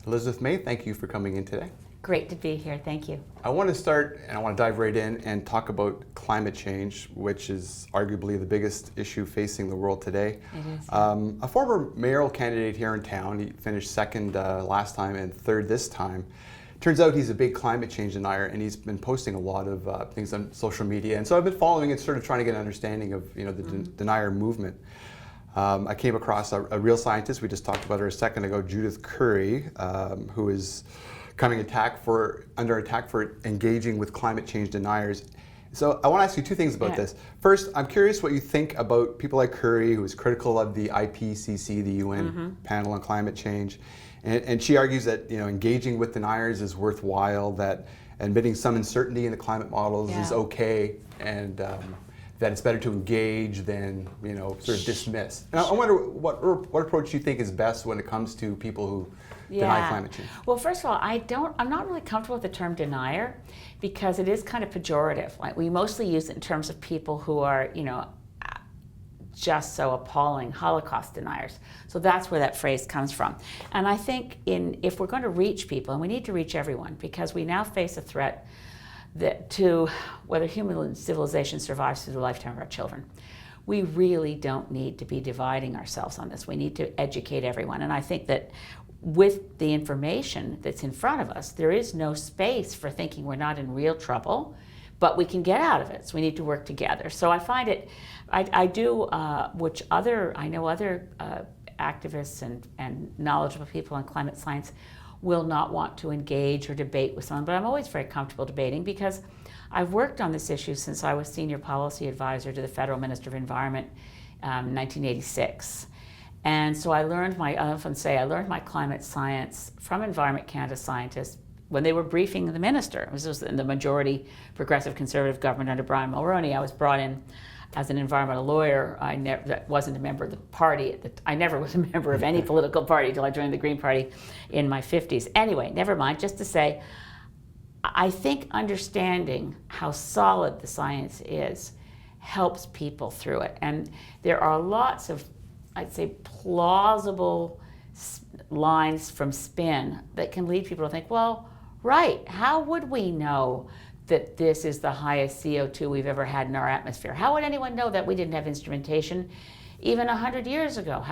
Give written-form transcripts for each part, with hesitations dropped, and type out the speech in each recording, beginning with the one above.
Elizabeth May, thank you for coming in today. Great to be here, thank you. I want to start, and I want to dive right in and talk about climate change, which is arguably the biggest issue facing the world today. It is. A former mayoral candidate here in town, he finished second last time and third this time. Turns out he's a big climate change denier, and he's been posting a lot of things on social media. And so I've been following and sort of trying to get an understanding of the denier movement. I came across a real scientist. We just talked about her a second ago, Judith Curry, who is coming under attack for engaging with climate change deniers. So I want to ask you two things about this. First, I'm curious what you think about people like Curry, who is critical of the IPCC, the UN panel on climate change. And she argues that engaging with deniers is worthwhile, that admitting some uncertainty in the climate models is okay, and that it's better to engage than sort of dismiss. And I wonder what approach you think is best when it comes to people who deny climate change. Well, first of all, I'm not really comfortable with the term denier because it is kind of pejorative. Like, we mostly use it in terms of people who are just so appalling Holocaust deniers. So that's where that phrase comes from. And I think if we're going to reach people, and we need to reach everyone, because we now face a threat to whether human civilization survives through the lifetime of our children. We really don't need to be dividing ourselves on this. We need to educate everyone. And I think that with the information that's in front of us, there is no space for thinking we're not in real trouble, but we can get out of it. So we need to work together. So I find it, I know other activists and knowledgeable people on climate science will not want to engage or debate with someone, but I'm always very comfortable debating because I've worked on this issue since I was senior policy advisor to the Federal Minister of Environment in 1986. And so I learned I often say I learned my climate science from Environment Canada scientists when they were briefing the minister. This was in the majority progressive conservative government under Brian Mulroney. I was brought in as an environmental lawyer. I wasn't a member of the party. I never was a member of any political party until I joined the Green Party in my 50s. Anyway, never mind, just to say, I think understanding how solid the science is helps people through it. And there are lots of, I'd say, plausible lines from spin that can lead people to think, well, right, how would we know that this is the highest CO2 we've ever had in our atmosphere? How would anyone know that we didn't have instrumentation even 100 years ago?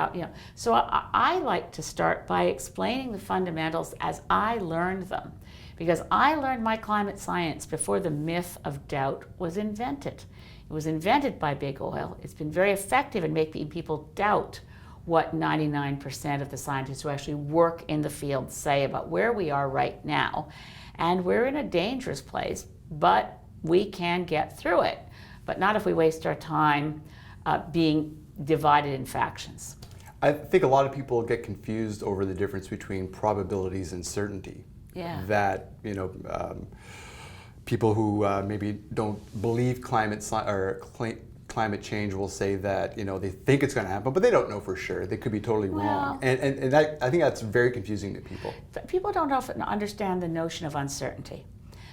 So I like to start by explaining the fundamentals as I learned them, because I learned my climate science before the myth of doubt was invented. It was invented by big oil. It's been very effective in making people doubt what 99% of the scientists who actually work in the field say about where we are right now. And we're in a dangerous place, but we can get through it. But not if we waste our time being divided in factions. I think a lot of people get confused over the difference between probabilities and certainty. Yeah. That, people who maybe don't believe climate change will say that they think it's going to happen, but they don't know for sure. They could be totally wrong, and I think that's very confusing to people. People don't often understand the notion of uncertainty.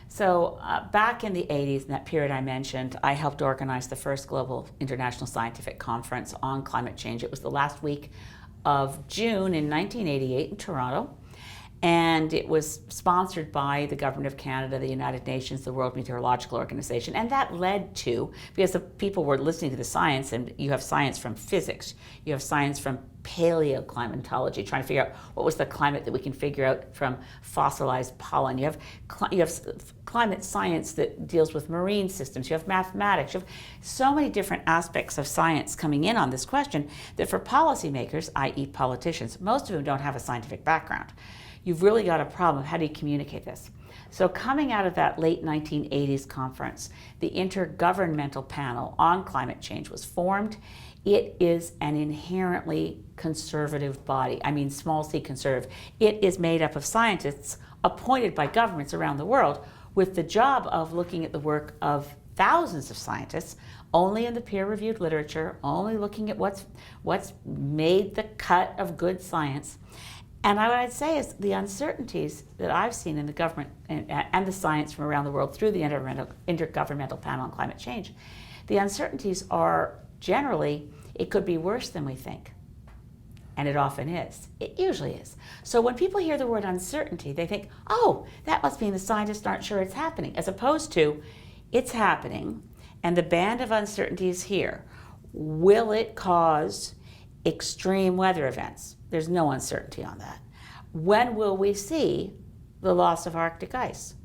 So back in the 80s, in that period I mentioned, I helped organize the first global international scientific conference on climate change. It was the last week of June in 1988 in Toronto. And it was sponsored by the Government of Canada, the United Nations, the World Meteorological Organization. And that led to, because the people were listening to the science, and you have science from physics, you have science from paleoclimatology, trying to figure out what was the climate that we can figure out from fossilized pollen. You have climate science that deals with marine systems. You have mathematics. You have so many different aspects of science coming in on this question that for policymakers, i.e. politicians, most of whom don't have a scientific background, you've really got a problem of how do you communicate this. So coming out of that late 1980s conference, the Intergovernmental Panel on Climate Change was formed. It is an inherently conservative body. I mean, small c conservative. It is made up of scientists appointed by governments around the world with the job of looking at the work of thousands of scientists, only in the peer-reviewed literature, only looking at what's made the cut of good science. And what I'd say is the uncertainties that I've seen in the government and the science from around the world through the Intergovernmental Panel on Climate Change, the uncertainties are generally, it could be worse than we think. And it often is. It usually is. So when people hear the word uncertainty, they think, oh, that must mean the scientists aren't sure it's happening, as opposed to, it's happening, and the band of uncertainty is here. Will it cause extreme weather events? There's no uncertainty on that. When will we see the loss of Arctic ice?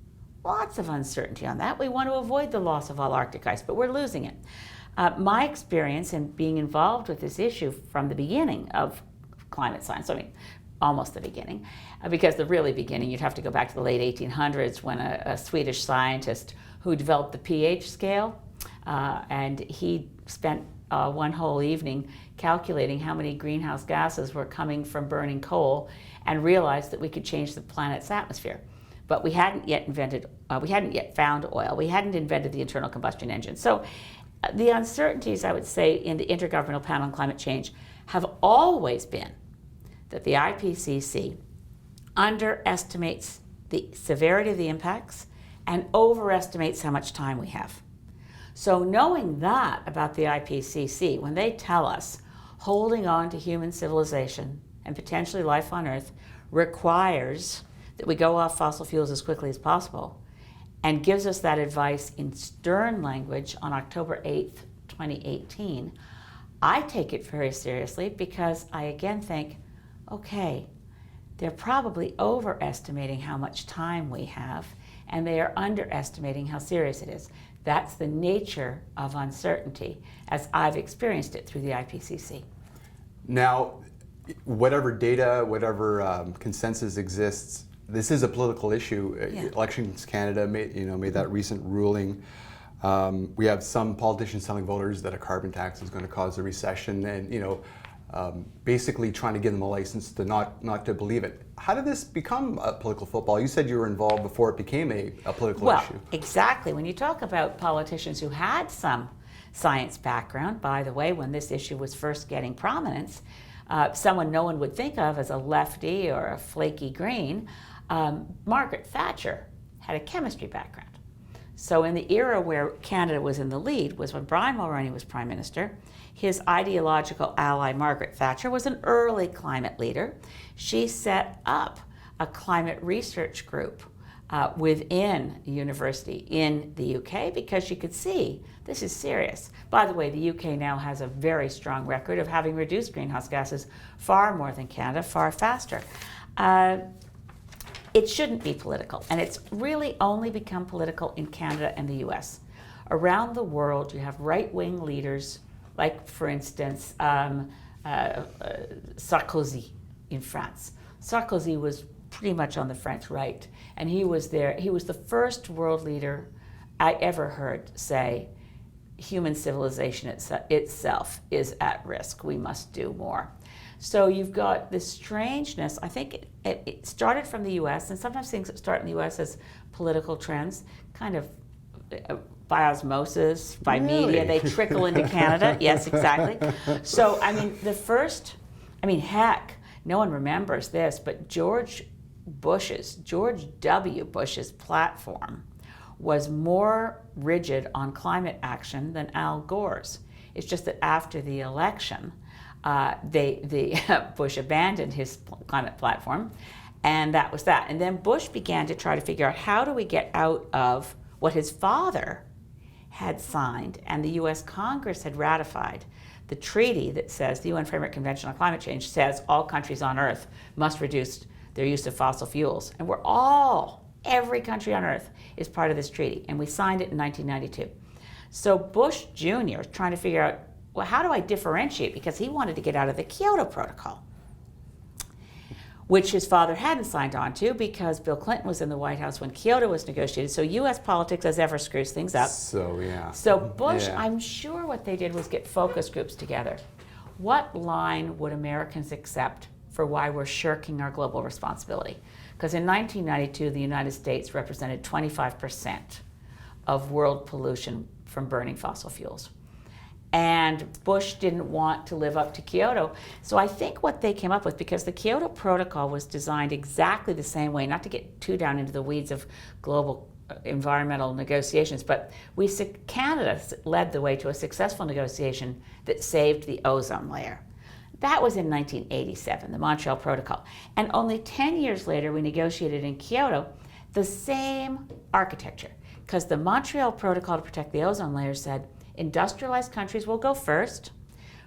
Lots of uncertainty on that. We want to avoid the loss of all Arctic ice, but we're losing it. My experience in being involved with this issue from the beginning of climate science, I mean, almost the beginning, because the really beginning, you'd have to go back to the late 1800s when a Swedish scientist who developed the pH scale, and he spent one whole evening calculating how many greenhouse gases were coming from burning coal and realized that we could change the planet's atmosphere. But we hadn't yet found oil. We hadn't invented the internal combustion engine. So the uncertainties, I would say, in the Intergovernmental Panel on Climate Change have always been that the IPCC underestimates the severity of the impacts and overestimates how much time we have. So knowing that about the IPCC, when they tell us holding on to human civilization and potentially life on Earth requires that we go off fossil fuels as quickly as possible, and gives us that advice in stern language on October 8th, 2018, I take it very seriously because I again think, okay, they're probably overestimating how much time we have, and they are underestimating how serious it is. That's the nature of uncertainty as I've experienced it through the IPCC. Now, whatever data, whatever consensus exists, this is a political issue. Yeah. Elections Canada made that recent ruling. We have some politicians telling voters that a carbon tax is going to cause a recession, and basically trying to give them a license to not to believe it. How did this become a political football? You said you were involved before it became a political issue. Well, exactly. When you talk about politicians who had some science background, by the way, when this issue was first getting prominence, someone no one would think of as a lefty or a flaky green, Margaret Thatcher had a chemistry background. So in the era where Canada was in the lead was when Brian Mulroney was Prime Minister. His ideological ally, Margaret Thatcher, was an early climate leader. She set up a climate research group within a university in the UK because she could see this is serious. By the way, the UK now has a very strong record of having reduced greenhouse gases far more than Canada, far faster. It shouldn't be political, and it's really only become political in Canada and the US. Around the world, you have right-wing leaders, like, for instance, Sarkozy in France. Sarkozy was pretty much on the French right, and he was there. He was the first world leader I ever heard say, human civilization itself is at risk. We must do more. So you've got this strangeness. I think it started from the US, and sometimes things that start in the US as political trends, kind of by osmosis, by media, they trickle into Canada. Yes, exactly. So, I mean, heck, no one remembers this, but George W. Bush's platform was more rigid on climate action than Al Gore's. It's just that after the election, Bush abandoned his climate platform, and that was that. And then Bush began to try to figure out, how do we get out of what his father had signed and the US Congress had ratified, the treaty that says, the UN Framework Convention on Climate Change says all countries on Earth must reduce their use of fossil fuels. And every country on Earth is part of this treaty, and we signed it in 1992. So Bush Jr. is trying to figure out, well, how do I differentiate? Because he wanted to get out of the Kyoto Protocol, which his father hadn't signed on to because Bill Clinton was in the White House when Kyoto was negotiated. So US politics, as ever, screws things up. So, yeah. So Bush, yeah. I'm sure what they did was get focus groups together. What line would Americans accept for why we're shirking our global responsibility? Because in 1992, the United States represented 25% of world pollution from burning fossil fuels. And Bush didn't want to live up to Kyoto. So I think what they came up with, because the Kyoto Protocol was designed exactly the same way, not to get too down into the weeds of global environmental negotiations, but Canada led the way to a successful negotiation that saved the ozone layer. That was in 1987, the Montreal Protocol. And only 10 years later, we negotiated in Kyoto the same architecture, because the Montreal Protocol to protect the ozone layer said industrialized countries will go first,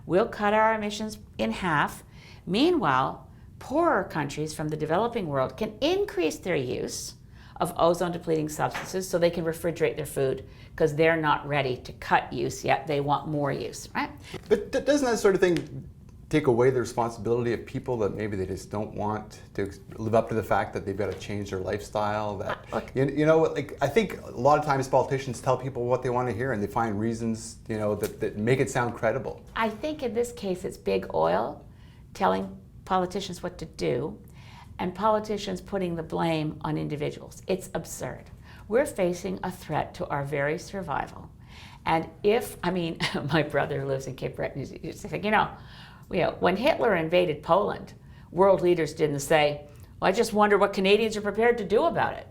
we'll cut our emissions in half. Meanwhile, poorer countries from the developing world can increase their use of ozone depleting substances so they can refrigerate their food, because they're not ready to cut use yet. They want more use, right? But doesn't that sort of thing take away the responsibility of people that maybe they just don't want to live up to the fact that they've got to change their lifestyle? That you know, like, I think a lot of times politicians tell people what they want to hear, and they find reasons, you know, that make it sound credible. I think in this case it's big oil telling politicians what to do, and politicians putting the blame on individuals. It's absurd. We're facing a threat to our very survival. And my brother who lives in Cape Breton used to think, you know, when Hitler invaded Poland, world leaders didn't say, well, I just wonder what Canadians are prepared to do about it.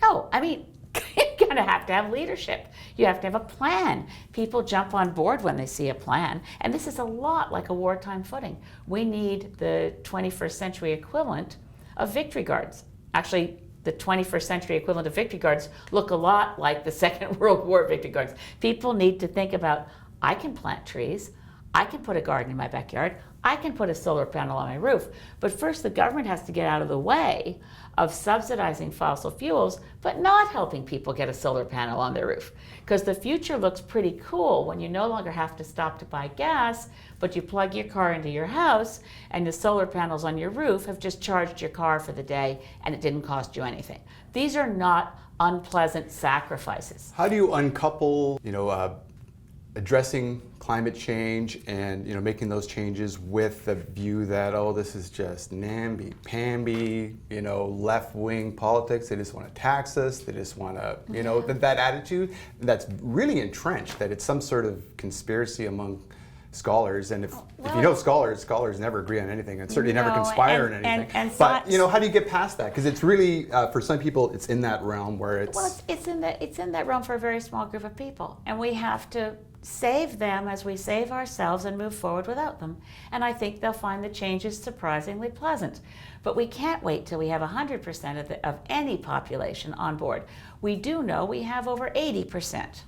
No, you're gonna have to have leadership. You have to have a plan. People jump on board when they see a plan. And this is a lot like a wartime footing. We need the 21st century equivalent of victory guards. Actually, the 21st century equivalent of victory guards look a lot like the Second World War victory guards. People need to think about, I can plant trees, I can put a garden in my backyard, I can put a solar panel on my roof. But first, the government has to get out of the way of subsidizing fossil fuels, but not helping people get a solar panel on their roof. Because the future looks pretty cool when you no longer have to stop to buy gas, but you plug your car into your house, and the solar panels on your roof have just charged your car for the day, and it didn't cost you anything. These are not unpleasant sacrifices. How do you uncouple, addressing climate change and making those changes with the view that, oh, this is just namby-pamby, left-wing politics? They just want to tax us. They just want to, that attitude that's really entrenched, that it's some sort of conspiracy among scholars. And if you know scholars never agree on anything, and certainly never conspire on anything. But how do you get past that? Because it's really, for some people, it's in that realm where it's... Well, it's in that realm for a very small group of people. And we have to save them as we save ourselves and move forward without them. And I think they'll find the changes surprisingly pleasant. But we can't wait till we have 100% of any population on board. We do know we have over 80%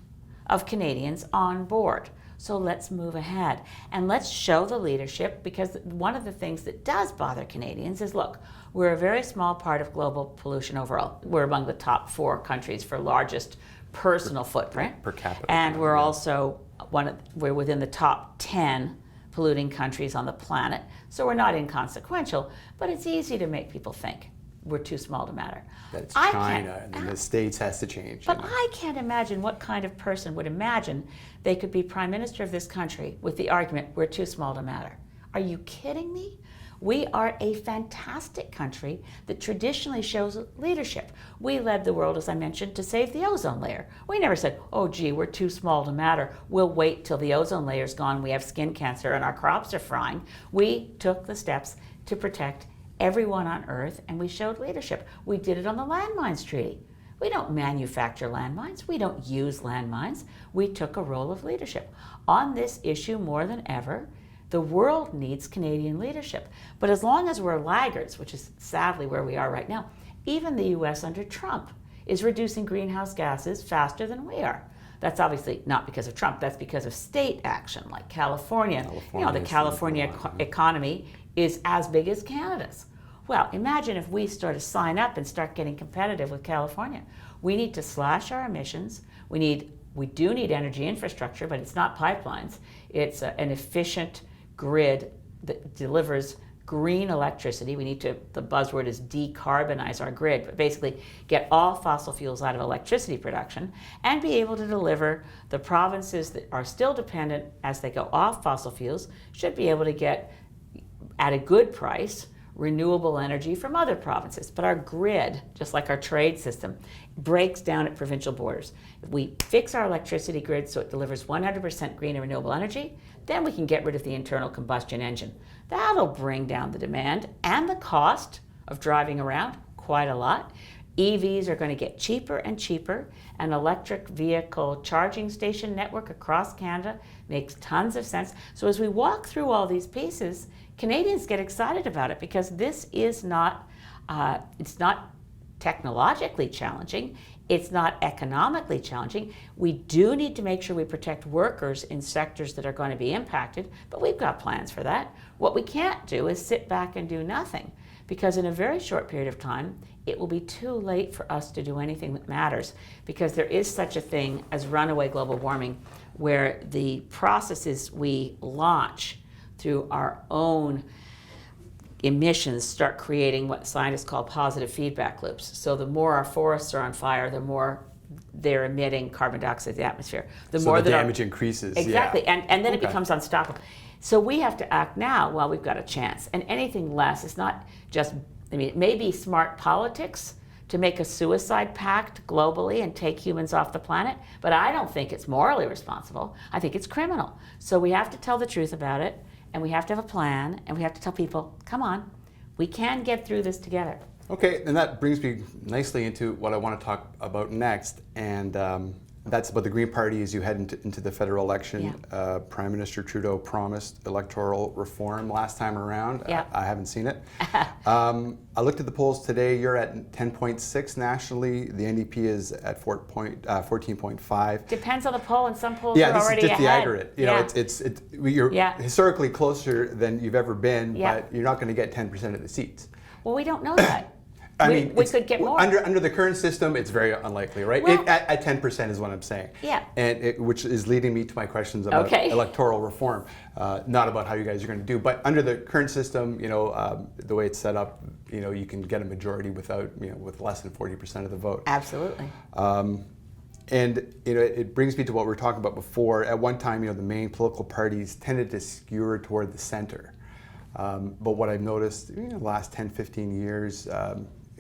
of Canadians on board. So let's move ahead and let's show the leadership, because one of the things that does bother Canadians is, look, we're a very small part of global pollution overall. We're among the top 4 countries for largest personal footprint per capita, and we're also we're within the top 10 polluting countries on the planet. So we're not inconsequential, but it's easy to make people think we're too small to matter. That's China, and then the States has to change. But I can't imagine what kind of person would imagine they could be prime minister of this country with the argument, we're too small to matter. Are you kidding me? We are a fantastic country that traditionally shows leadership. We led the world, as I mentioned, to save the ozone layer. We never said, oh gee, we're too small to matter. We'll wait till the ozone layer's gone, we have skin cancer and our crops are frying. We took the steps to protect everyone on Earth, and we showed leadership. We did it on the Landmines Treaty. We don't manufacture landmines. We don't use landmines. We took a role of leadership. On this issue more than ever, the world needs Canadian leadership. But as long as we're laggards, which is sadly where we are right now, even the US under Trump is reducing greenhouse gases faster than we are. That's obviously not because of Trump, that's because of state action, like California. The California economy is as big as Canada's. Well, imagine if we sort of sign up and start getting competitive with California. We need to slash our emissions. We do need energy infrastructure, but it's not pipelines. It's an efficient grid that delivers green electricity. We need to, the buzzword is decarbonize our grid, but basically get all fossil fuels out of electricity production and be able to deliver the provinces that are still dependent as they go off fossil fuels should be able to get at a good price renewable energy from other provinces. But our grid, just like our trade system, breaks down at provincial borders. If we fix our electricity grid so it delivers 100% green and renewable energy, then we can get rid of the internal combustion engine. That'll bring down the demand and the cost of driving around quite a lot. EVs are going to get cheaper and cheaper. An electric vehicle charging station network across Canada makes tons of sense. So as we walk through all these pieces, Canadians get excited about it because this is not, it's not technologically challenging. It's not economically challenging. We do need to make sure we protect workers in sectors that are going to be impacted, but we've got plans for that. What we can't do is sit back and do nothing, because in a very short period of time, it will be too late for us to do anything that matters, because there is such a thing as runaway global warming, where the processes we launch through our own emissions start creating what scientists call positive feedback loops. So the more our forests are on fire, the more they're emitting carbon dioxide to the atmosphere. The so more the damage increases. Exactly, Yeah. and then it becomes unstoppable. So we have to act now while we've got a chance. And anything less is not just, I mean, it may be smart politics to make a suicide pact globally and take humans off the planet, but I don't think it's morally responsible. I think it's criminal. So we have to tell the truth about it, and we have to have a plan, and we have to tell people, come on, we can get through this together. Okay, and that brings me nicely into what I want to talk about next, and that's about the Green Party as you head into the federal election. Yeah. Prime Minister Trudeau promised electoral reform last time around. Yeah. I haven't seen it. I looked at the polls today. You're at 10.6 nationally. The NDP is at 14.5. Depends on the poll, and some polls Yeah, are this is already just ahead. the aggregate. You know, you're Yeah. historically closer than you've ever been, Yeah. but you're not going to get 10% of the seats. Well, we don't know that. I we mean, could get more. Under the current system, it's very unlikely, right? Well, At 10% is what I'm saying. Yeah. And which is leading me to my questions about electoral reform, not about how you guys are going to do. But under the current system, you know, the way it's set up, you know, you can get a majority without, you know, with less than 40% of the vote. Absolutely. And you know, it brings me to what we were talking about before. At one time, you know, the main political parties tended to skewer toward the center. But what I've noticed in the last 10, 15 years,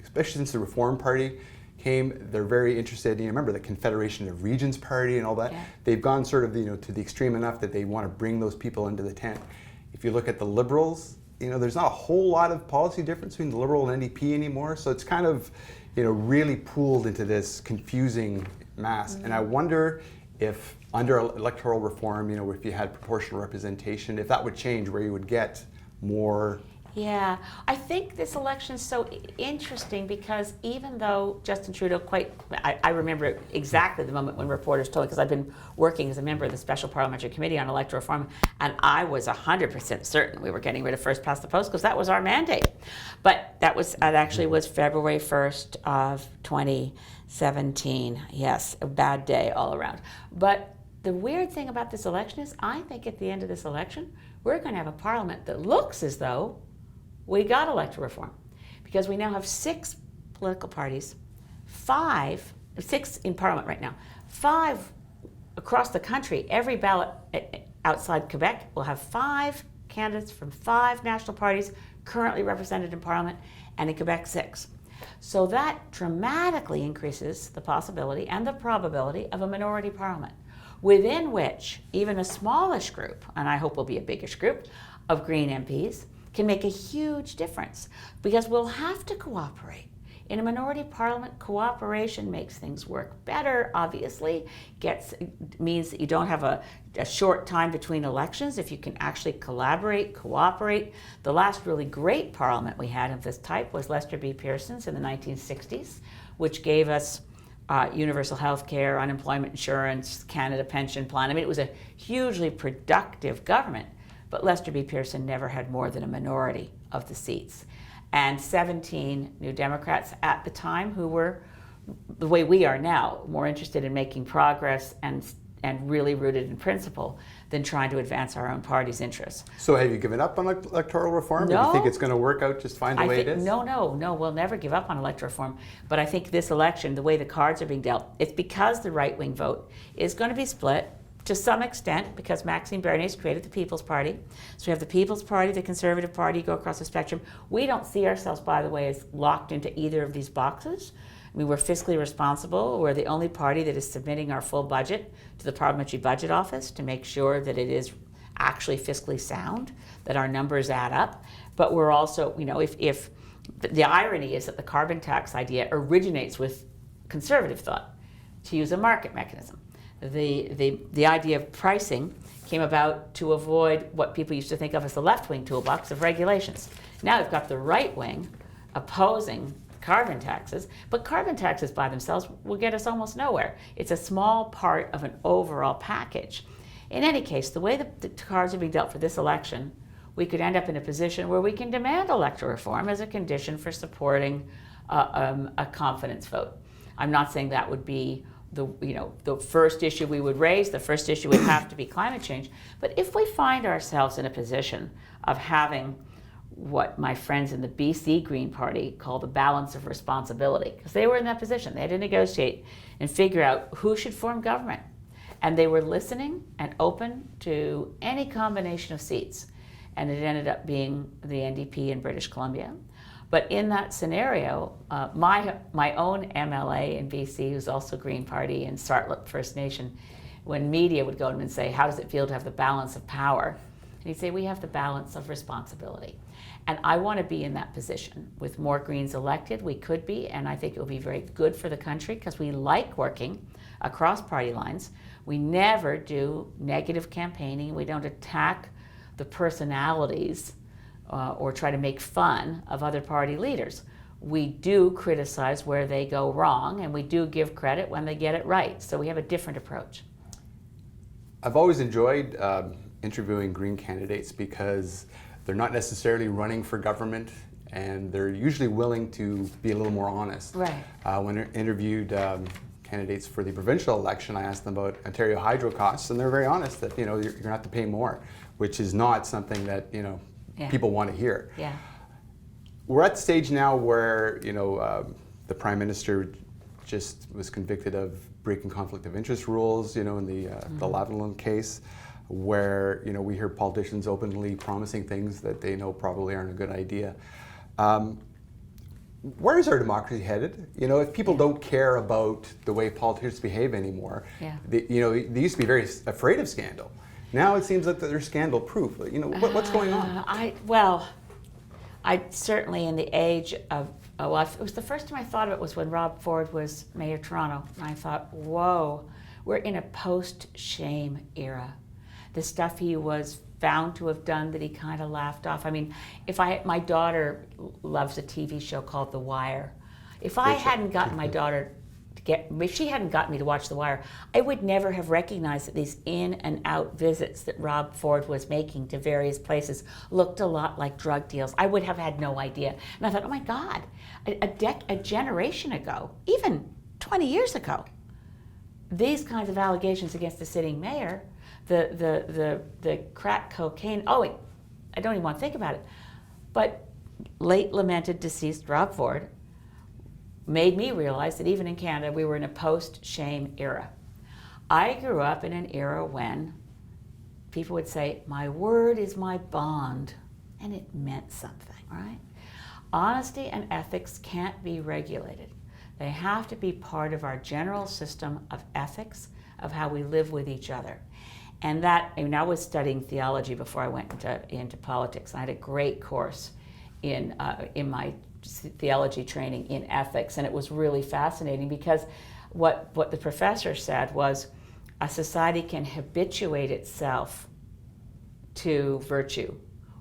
especially since the Reform Party came, they're very interested in, remember the Confederation of Regions Party and all that? Yeah. They've gone sort of, you know, to the extreme enough that they want to bring those people into the tent. If you look at the Liberals, you know, there's not a whole lot of policy difference between the Liberal and NDP anymore. So it's kind of, you know, really pooled into this confusing mass. Mm-hmm. And I wonder if under electoral reform, you know, if you had proportional representation, if that would change, where you would get more. Yeah, I think this election is so interesting because even though Justin Trudeau I remember exactly the moment when reporters told me, because I've been working as a member of the Special Parliamentary Committee on Electoral Reform, and I was 100% certain we were getting rid of first past the post because that was our mandate. But that actually was February 1st of 2017. Yes, a bad day all around. But the weird thing about this election is I think at the end of this election, we're going to have a parliament that looks as though we got electoral reform, because we now have 6 political parties, 6 in parliament right now, 5 across the country. Every ballot outside Quebec will have 5 candidates from 5 national parties currently represented in parliament, and in Quebec 6. So that dramatically increases the possibility and the probability of a minority parliament, within which even a smallish group, and I hope will be a biggish group, of Green MPs can make a huge difference, because we'll have to cooperate. In a minority parliament, cooperation makes things work better, obviously. Means that you don't have a short time between elections if you can actually collaborate, cooperate. The last really great parliament we had of this type was Lester B. Pearson's in the 1960s, which gave us universal health care, unemployment insurance, Canada Pension Plan. I mean, it was a hugely productive government, but Lester B. Pearson never had more than a minority of the seats. And 17 New Democrats at the time, who were, the way we are now, more interested in making progress and really rooted in principle than trying to advance our own party's interests. So have you given up on electoral reform? No. Or do you think it's going to work out just fine the way it is? No, we'll never give up on electoral reform. But I think this election, the way the cards are being dealt, it's because the right-wing vote is going to be split to some extent, because Maxime Bernier's created the People's Party. So we have the People's Party, the Conservative Party, go across the spectrum. We don't see ourselves, by the way, as locked into either of these boxes. I mean, we're fiscally responsible. We're the only party that is submitting our full budget to the Parliamentary Budget Office to make sure that it is actually fiscally sound, that our numbers add up. But we're also, you know, if the irony is that the carbon tax idea originates with conservative thought, to use a market mechanism. the idea of pricing came about to avoid what people used to think of as the left-wing toolbox of regulations. Now we've got the right wing opposing carbon taxes, but carbon taxes by themselves will get us almost nowhere. It's a small part of an overall package. In any case, the way the cards are being dealt for this election, we could end up in a position where we can demand electoral reform as a condition for supporting a confidence vote. I'm not saying that would be the first issue we would raise. The first issue would have to be climate change. But if we find ourselves in a position of having what my friends in the BC Green Party call the balance of responsibility, because they were in that position, they had to negotiate and figure out who should form government. And they were listening and open to any combination of seats. And it ended up being the NDP in British Columbia. But in that scenario, my own MLA in BC, who's also Green Party in Sartlet First Nation, when media would go to him and say, how does it feel to have the balance of power? And he'd say, we have the balance of responsibility. And I want to be in that position. With more Greens elected, we could be, and I think it will be very good for the country because we like working across party lines. We never do negative campaigning. We don't attack the personalities or try to make fun of other party leaders. We do criticize where they go wrong, and we do give credit when they get it right. So we have a different approach. I've always enjoyed interviewing Green candidates because they're not necessarily running for government, and they're usually willing to be a little more honest. Right. When I interviewed candidates for the provincial election, I asked them about Ontario hydro costs, and they're very honest that you're going to have to pay more, which is not something that people want to hear. Yeah. We're at the stage now where the Prime Minister just was convicted of breaking conflict of interest rules, in the Lavalin case, where we hear politicians openly promising things that they know probably aren't a good idea. Where is our democracy headed? If people don't care about the way politicians behave anymore, they used to be very afraid of scandal. Now it seems like they're scandal-proof. What's going on? I certainly, in the age of, it was the first time I thought of it was when Rob Ford was Mayor of Toronto. And I thought, whoa, we're in a post-shame era. The stuff he was found to have done that he kind of laughed off. I mean, my daughter loves a TV show called The Wire. If I hadn't gotten my daughter if she hadn't gotten me to watch The Wire, I would never have recognized that these in and out visits that Rob Ford was making to various places looked a lot like drug deals. I would have had no idea. And I thought, oh my God, a generation ago, even 20 years ago, these kinds of allegations against the sitting mayor, the crack cocaine, I don't even want to think about it. But late lamented deceased Rob Ford made me realize that even in Canada, we were in a post-shame era. I grew up in an era when people would say, my word is my bond, and it meant something, right? Honesty and ethics can't be regulated. They have to be part of our general system of ethics, of how we live with each other. And I was studying theology before I went into politics. I had a great course in my theology training in ethics, and it was really fascinating because what the professor said was a society can habituate itself to virtue,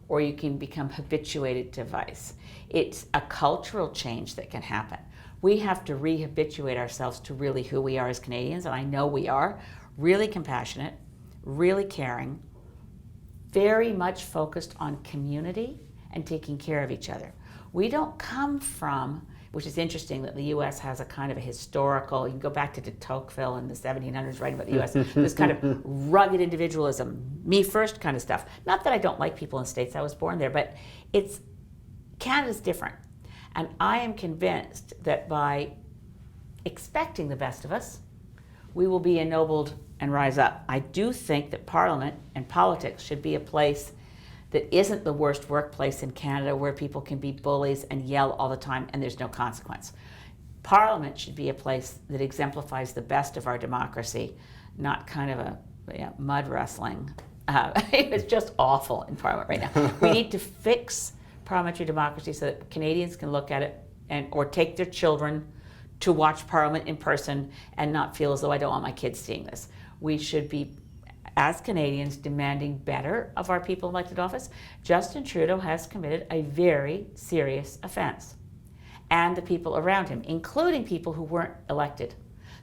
or you can become habituated to vice. It's a cultural change that can happen. We have to rehabituate ourselves to really who we are as Canadians, and I know we are, really compassionate, really caring, very much focused on community and taking care of each other. We don't come from, which is interesting that the U.S. has a kind of a historical, you can go back to de Tocqueville in the 1700s writing about the U.S., this kind of rugged individualism, me first kind of stuff. Not that I don't like people in states, I was born there, but Canada's different. And I am convinced that by expecting the best of us, we will be ennobled and rise up. I do think that Parliament and politics should be a place that isn't the worst workplace in Canada where people can be bullies and yell all the time and there's no consequence. Parliament should be a place that exemplifies the best of our democracy, not kind of a mud wrestling. It's just awful in Parliament right now. We need to fix parliamentary democracy so that Canadians can look at it or take their children to watch Parliament in person and not feel as though I don't want my kids seeing this. We should be, as Canadians, demanding better of our people in elected office. Justin Trudeau has committed a very serious offense, and the people around him, including people who weren't elected.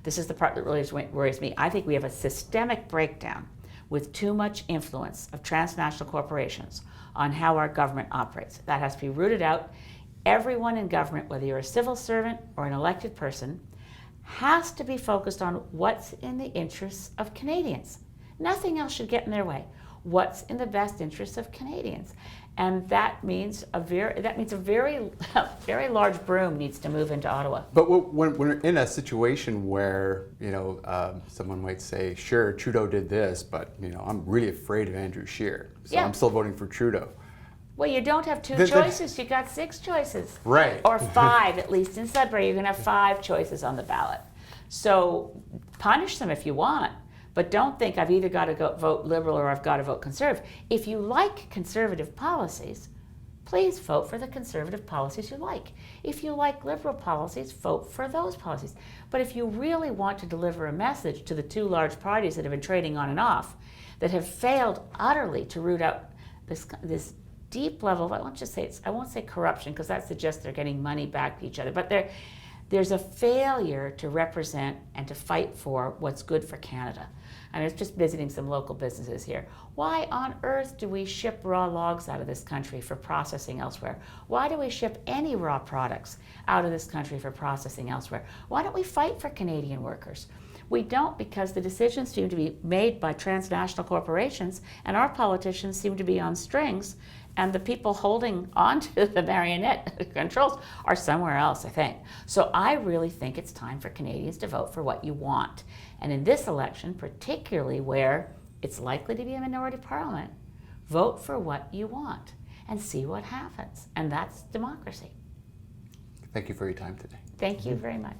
This is the part that really worries me. I think we have a systemic breakdown with too much influence of transnational corporations on how our government operates. That has to be rooted out. Everyone in government, whether you're a civil servant or an elected person, has to be focused on what's in the interests of Canadians. Nothing else should get in their way. What's in the best interests of Canadians? And that means a very very large broom needs to move into Ottawa. But when we're in a situation where, someone might say, sure, Trudeau did this, but, I'm really afraid of Andrew Scheer, so Yeah. I'm still voting for Trudeau. Well, you don't have two choices. You got 6 choices. Right. Or 5, at least in Sudbury. You're going to have 5 choices on the ballot. So punish them if you want, but don't think I've either got to go vote Liberal or I've got to vote Conservative. If you like conservative policies, please vote for the conservative policies you like. If you like Liberal policies, vote for those policies. But if you really want to deliver a message to the 2 large parties that have been trading on and off, that have failed utterly to root out this deep level, I won't say corruption, because that suggests they're getting money back to each other, but there's a failure to represent and to fight for what's good for Canada. I was just visiting some local businesses here. Why on earth do we ship raw logs out of this country for processing elsewhere? Why do we ship any raw products out of this country for processing elsewhere? Why don't we fight for Canadian workers? We don't, because the decisions seem to be made by transnational corporations, and our politicians seem to be on strings, and the people holding on to the marionette controls are somewhere else, I think. So I really think it's time for Canadians to vote for what you want. And in this election, particularly where it's likely to be a minority parliament, vote for what you want and see what happens. And that's democracy. Thank you for your time today. Thank you very much.